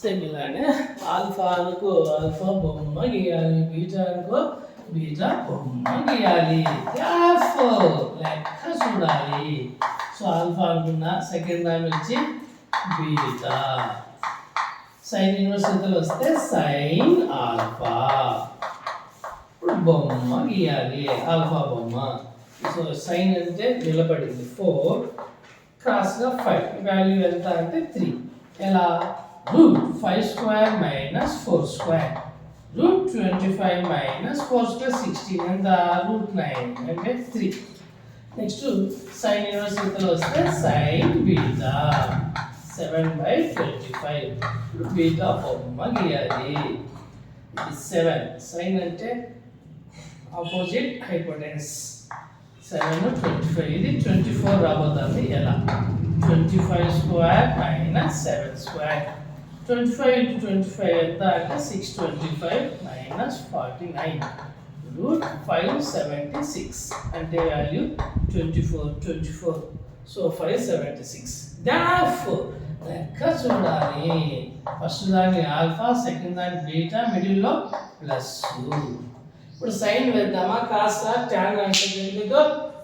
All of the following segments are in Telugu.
సేమ్ ఇలానే ఆల్ఫా అనుకో ఆల్ఫా బొమ్మ గీయాలి, బీటా అనుకో బీటా బొమ్మ గీయాలి. లెక్క చూడాలి. సో ఆల్ఫా అనుకున్నా, సెకండ్ దాని వచ్చి బీటా, సైన్ ఇన్వర్స్ ఎంతలో వస్తే సైన్ ఆల్ఫా. ఇప్పుడు బొమ్మ గీయాలి, ఆల్ఫా బొమ్మ. సో సైన్ అంటే నిలబడింది 4, క్రాస్గా 5, వాల్యూ ఎంత అంటే 3. ఎలా? √5² మైనస్ 4², √25 మైనస్ 4² 16, ఎంత? √9 అంటే 3. నెక్స్ట్ సైన్ ఇన్వర్స్ ఎంతలో వస్తే సైన్ బీటా 7/25. బీటా బొమ్మ గీయాలి. ఇది 7, సైన్ అంటే ఆపోజిట్ హైపోటెన్స్. 7/25, ఇది 24 రాబోతుంది. ఎలా? 25² మైనస్ 7². 25 × 25 ఎంత అంటే 625 మైనస్ 49, √576 అంటే వాల్యూ 24. సో 576. లెక్క చూడాలి. ఫస్ట్ దాన్ని ఆల్ఫా, సెకండ్ దాన్ని బీటా, మిడిల్లో ప్లస్. ఇప్పుడు సైన్ వేద్దామా? కాస్త ట్యాన్ అంటే ఎందుకో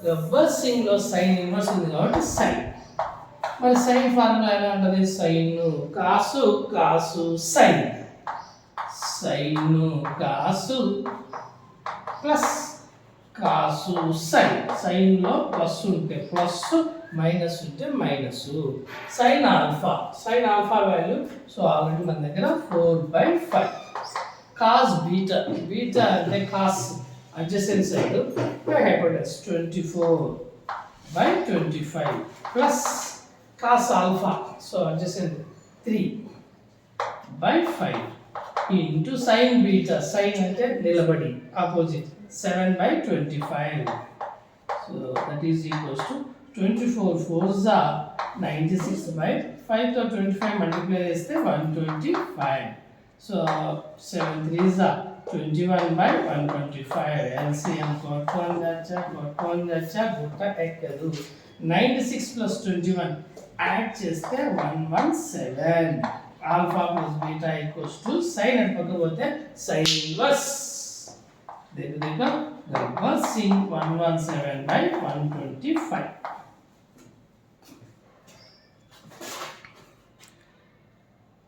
రివర్సింగ్ లో సైన్ ఇన్వర్స్ ఉంది కాబట్టి సైన్. మరి సైన్ ఫార్ములా ఎలా ఉంటుంది? Sine cos cos sine, sine cos plus cos sine. Sine లో ప్లస్ ఉంటే ప్లస్, మైనస్ ఉంటే minus. Sine alpha, sine alpha value so already మన దగ్గర 4/5. కాస్ బీటా, బీటా అంటే cos adjacent side by hypotenuse 24/25 plus cos alpha so adjacent 3/5 into sine beta, sine అంటే నిలబడి opposite 7/25. So that is equals to 24 4s are 96/5 తో 25 మల్టిప్లై చేస్తే 125. So 7 3s are 21/125. LCM కొట్టుకొందచ్చా గుట్ట ఎక్కదు. 96 ప్లస్ 21 యాడ్ చేస్తే 117. Alpha plus beta equals to sine అని పక్కకు పోతే సైన్ ఇన్వర్స్ దగ్గర రివర్సింగ్ 117/125.